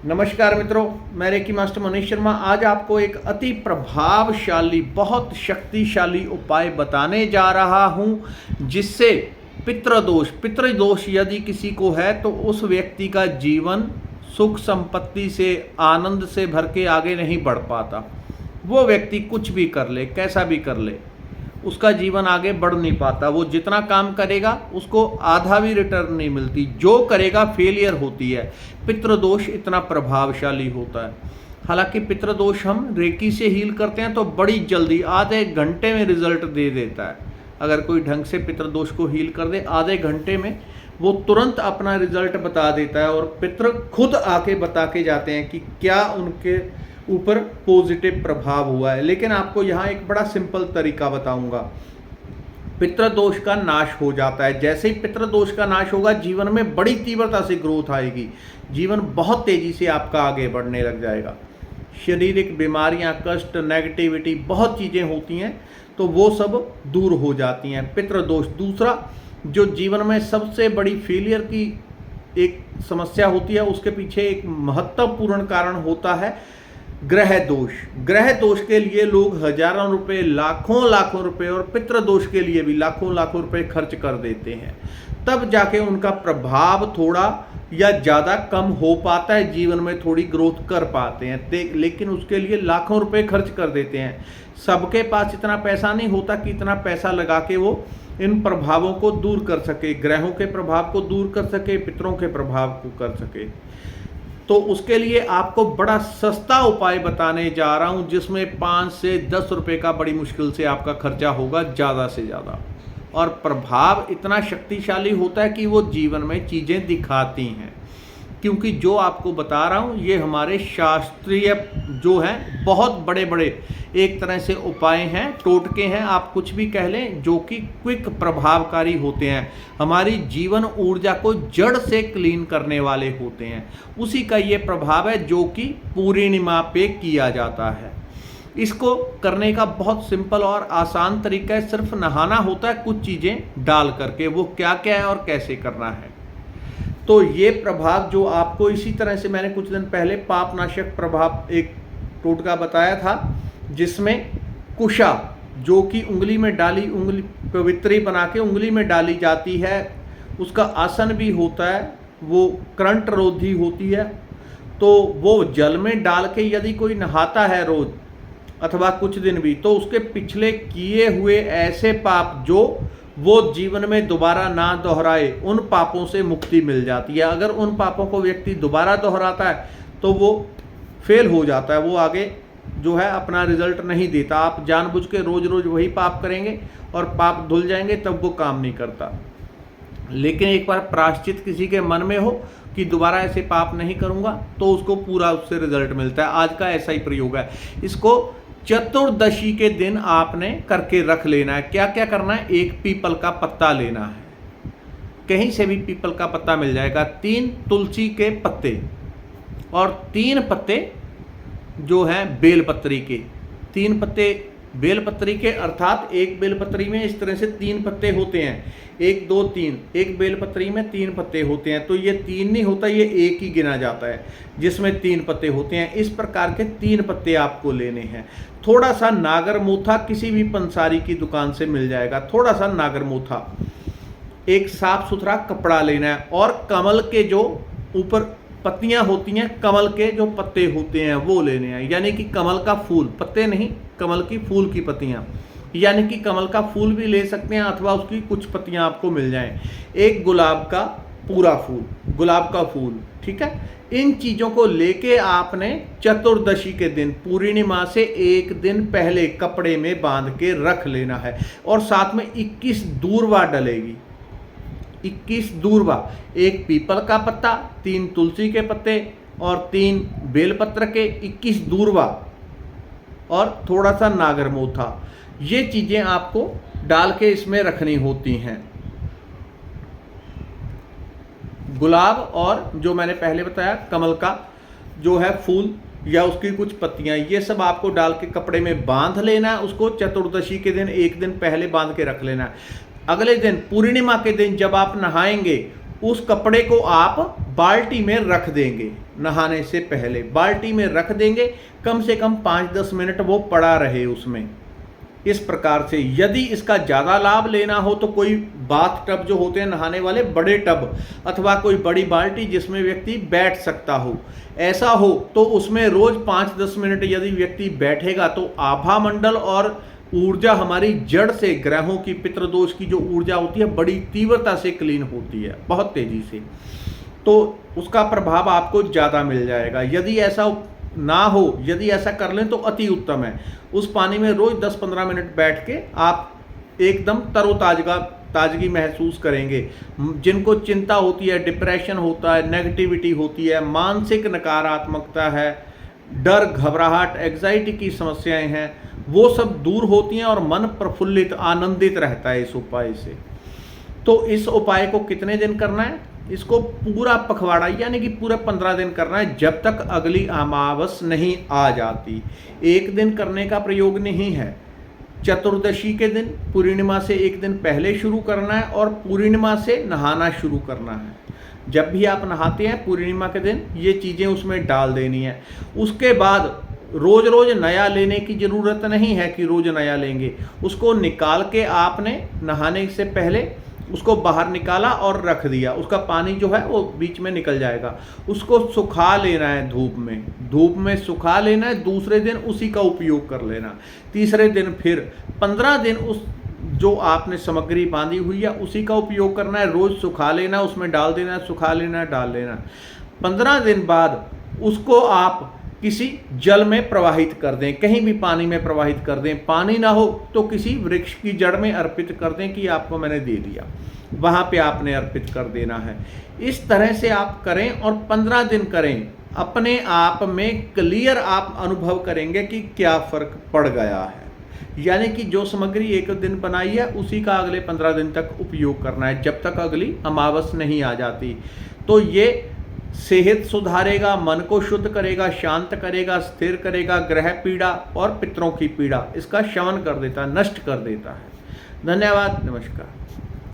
नमस्कार मित्रों, मैं रेकी मास्टर मनीष शर्मा आज आपको एक अति प्रभावशाली बहुत शक्तिशाली उपाय बताने जा रहा हूं, जिससे पितृदोष यदि किसी को है तो उस व्यक्ति का जीवन सुख संपत्ति से आनंद से भर के आगे नहीं बढ़ पाता। वो व्यक्ति कुछ भी कर ले, कैसा भी कर ले, उसका जीवन आगे बढ़ नहीं पाता। वो जितना काम करेगा उसको आधा भी रिटर्न नहीं मिलती, जो करेगा फेलियर होती है। पितृदोष इतना प्रभावशाली होता है। हालांकि पितृदोष हम रेकी से हील करते हैं तो बड़ी जल्दी आधे घंटे में रिजल्ट दे देता है। अगर कोई ढंग से पितृदोष को हील कर दे आधे घंटे में वो तुरंत अपना रिजल्ट बता देता है, और पितृ खुद आके बता के जाते हैं कि क्या उनके ऊपर पॉजिटिव प्रभाव हुआ है। लेकिन आपको यहाँ एक बड़ा सिंपल तरीका बताऊंगा। पितृदोष का नाश हो जाता है। जैसे ही पितृदोष का नाश होगा जीवन में बड़ी तीव्रता से ग्रोथ आएगी, जीवन बहुत तेजी से आपका आगे बढ़ने लग जाएगा। शारीरिक बीमारियां, कष्ट, नेगेटिविटी, बहुत चीज़ें होती हैं तो वो सब दूर हो जाती हैं। पितृदोष दूसरा जो जीवन में सबसे बड़ी फेलियर की एक समस्या होती है, उसके पीछे एक महत्वपूर्ण कारण होता है ग्रह दोष। ग्रह दोष के लिए लोग हजारों रुपए, लाखों लाखों रुपए, और पितृदोष के लिए भी लाखों लाखों रुपए खर्च कर देते हैं। तब जाके उनका प्रभाव थोड़ा या ज़्यादा कम हो पाता है, जीवन में थोड़ी ग्रोथ कर पाते हैं। लेकिन उसके लिए लाखों रुपए खर्च कर देते हैं। सबके पास इतना पैसा नहीं होता कि इतना पैसा लगा के वो इन प्रभावों को दूर कर सके, ग्रहों के प्रभाव को दूर कर सके, पितरों के प्रभाव को कर सके। तो उसके लिए आपको बड़ा सस्ता उपाय बताने जा रहा हूं, जिसमें 5 से 10 रुपए का बड़ी मुश्किल से आपका खर्चा होगा, ज़्यादा से ज़्यादा, और प्रभाव इतना शक्तिशाली होता है कि वो जीवन में चीज़ें दिखाती हैं। क्योंकि जो आपको बता रहा हूँ ये हमारे शास्त्रीय जो हैं बहुत बड़े बड़े एक तरह से उपाय हैं, टोटके हैं, आप कुछ भी कह लें, जो कि क्विक प्रभावकारी होते हैं, हमारी जीवन ऊर्जा को जड़ से क्लीन करने वाले होते हैं। उसी का ये प्रभाव है जो कि पूर्णिमा पे किया जाता है। इसको करने का बहुत सिंपल और आसान तरीका है, सिर्फ नहाना होता है कुछ चीज़ें डाल करके। वो क्या क्या है और कैसे करना है, तो ये प्रभाव जो आपको इसी तरह से मैंने कुछ दिन पहले पापनाशक प्रभाव एक टोटका बताया था, जिसमें कुशा जो कि उंगली में डाली, उंगली पवित्री बना के उंगली में डाली जाती है, उसका आसन भी होता है, वो करंट रोधी होती है। तो वो जल में डाल के यदि कोई नहाता है रोज अथवा कुछ दिन भी, तो उसके पिछले किए हुए ऐसे पाप जो वो जीवन में दोबारा ना दोहराए, उन पापों से मुक्ति मिल जाती है। अगर उन पापों को व्यक्ति दोबारा दोहराता है तो वो फेल हो जाता है, वो आगे जो है अपना रिजल्ट नहीं देता। आप जानबूझ के रोज रोज वही पाप करेंगे और पाप धुल जाएंगे, तब वो काम नहीं करता। लेकिन एक बार प्रायश्चित किसी के मन में हो कि दोबारा ऐसे पाप नहीं करूँगा, तो उसको पूरा उससे रिजल्ट मिलता है। आज का ऐसा ही प्रयोग है। इसको चतुर्दशी के दिन आपने करके रख लेना है। क्या क्या करना है, एक पीपल का पत्ता लेना है, कहीं से भी पीपल का पत्ता मिल जाएगा, 3 तुलसी के पत्ते और 3 पत्ते जो हैं बेलपत्री के। 3 पत्ते बेलपत्री के, अर्थात एक बेलपत्री में इस तरह से 3 पत्ते होते हैं, 1 2 3, एक बेलपत्री में 3 पत्ते होते हैं। तो ये 3 नहीं होता, ये एक ही गिना जाता है जिसमें 3 पत्ते होते हैं। इस प्रकार के 3 पत्ते आपको लेने हैं। थोड़ा सा नागरमोथा किसी भी पंसारी की दुकान से मिल जाएगा, थोड़ा सा नागरमोथा। एक साफ सुथरा कपड़ा लेना है, और कमल के जो ऊपर पत्तियां होती हैं, कमल के जो पत्ते होते हैं वो लेने हैं। यानी कि कमल का फूल, पत्ते नहीं, कमल की फूल की पत्तियां, यानी कि कमल का फूल भी ले सकते हैं अथवा उसकी कुछ पत्तियां आपको मिल जाएं। एक गुलाब का पूरा फूल, गुलाब का फूल, ठीक है। इन चीज़ों को लेके आपने चतुर्दशी के दिन, पूर्णिमा से एक दिन पहले कपड़े में बांध के रख लेना है। और साथ में 21 दूर्वा डलेगी, 21 दूर्वा, एक पीपल का पत्ता, 3 तुलसी के पत्ते और 3 बेलपत्र के, 21 दूर्वा और थोड़ा सा नागरमोथा। ये चीज़ें आपको डाल के इसमें रखनी होती हैं। गुलाब और जो मैंने पहले बताया कमल का जो है फूल या उसकी कुछ पत्तियां, ये सब आपको डाल के कपड़े में बांध लेना है। उसको चतुर्दशी के दिन एक दिन पहले बांध के रख लेना है। अगले दिन पूर्णिमा के दिन जब आप नहाएंगे, उस कपड़े को आप बाल्टी में रख देंगे, नहाने से पहले बाल्टी में रख देंगे, कम से कम 5-10 मिनट वो पड़ा रहे उसमें। इस प्रकार से यदि इसका ज़्यादा लाभ लेना हो तो कोई बाथ टब जो होते हैं नहाने वाले बड़े टब, अथवा कोई बड़ी बाल्टी जिसमें व्यक्ति बैठ सकता हो, ऐसा हो तो उसमें रोज़ 5-10 मिनट यदि व्यक्ति बैठेगा तो आभा मंडल और ऊर्जा हमारी जड़ से, ग्रहों की, पितृदोष की जो ऊर्जा होती है बड़ी तीव्रता से क्लीन होती है, बहुत तेज़ी से, तो उसका प्रभाव आपको ज़्यादा मिल जाएगा। यदि ऐसा ना हो, यदि ऐसा कर लें तो अति उत्तम है। उस पानी में रोज़ 10-15 मिनट बैठ के आप एकदम ताजगी महसूस करेंगे। जिनको चिंता होती है, डिप्रेशन होता है, नेगेटिविटी होती है, मानसिक नकारात्मकता है, डर, घबराहट, एग्जाइटी की समस्याएं हैं, वो सब दूर होती हैं और मन प्रफुल्लित, आनंदित रहता है इस उपाय से। तो इस उपाय को कितने दिन करना है? इसको पूरा पखवाड़ा यानी कि पूरे 15 दिन करना है, जब तक अगली अमावस नहीं आ जाती। एक दिन करने का प्रयोग नहीं है। चतुर्दशी के दिन, पूर्णिमा से एक दिन पहले शुरू करना है और पूर्णिमा से नहाना शुरू करना है। जब भी आप नहाते हैं पूर्णिमा के दिन ये चीज़ें उसमें डाल देनी है। उसके बाद रोज़ रोज़ नया लेने की ज़रूरत नहीं है कि रोज़ नया लेंगे। उसको निकाल के आपने नहाने से पहले उसको बाहर निकाला और रख दिया, उसका पानी जो है वो बीच में निकल जाएगा। उसको सुखा लेना है धूप में सुखा लेना है। दूसरे दिन उसी का उपयोग कर लेना। तीसरे दिन फिर 15 दिन उस जो आपने सामग्री बांधी हुई है उसी का उपयोग करना है। रोज़ सुखा लेना, उसमें डाल देना, सुखा लेना, डाल लेना। 15 दिन बाद उसको आप किसी जल में प्रवाहित कर दें, कहीं भी पानी में प्रवाहित कर दें। पानी ना हो तो किसी वृक्ष की जड़ में अर्पित कर दें कि आपको मैंने दे दिया, वहाँ पे आपने अर्पित कर देना है। इस तरह से आप करें और 15 दिन करें। अपने आप में क्लियर आप अनुभव करेंगे कि क्या फ़र्क पड़ गया है। यानी कि जो सामग्री एक दिन बनाई है उसी का अगले 15 दिन तक उपयोग करना है, जब तक अगली अमावस नहीं आ जाती। तो ये सेहत सुधारेगा, मन को शुद्ध करेगा, शांत करेगा, स्थिर करेगा, ग्रह पीड़ा और पितरों की पीड़ा इसका शमन कर देता है, नष्ट कर देता है। धन्यवाद, नमस्कार।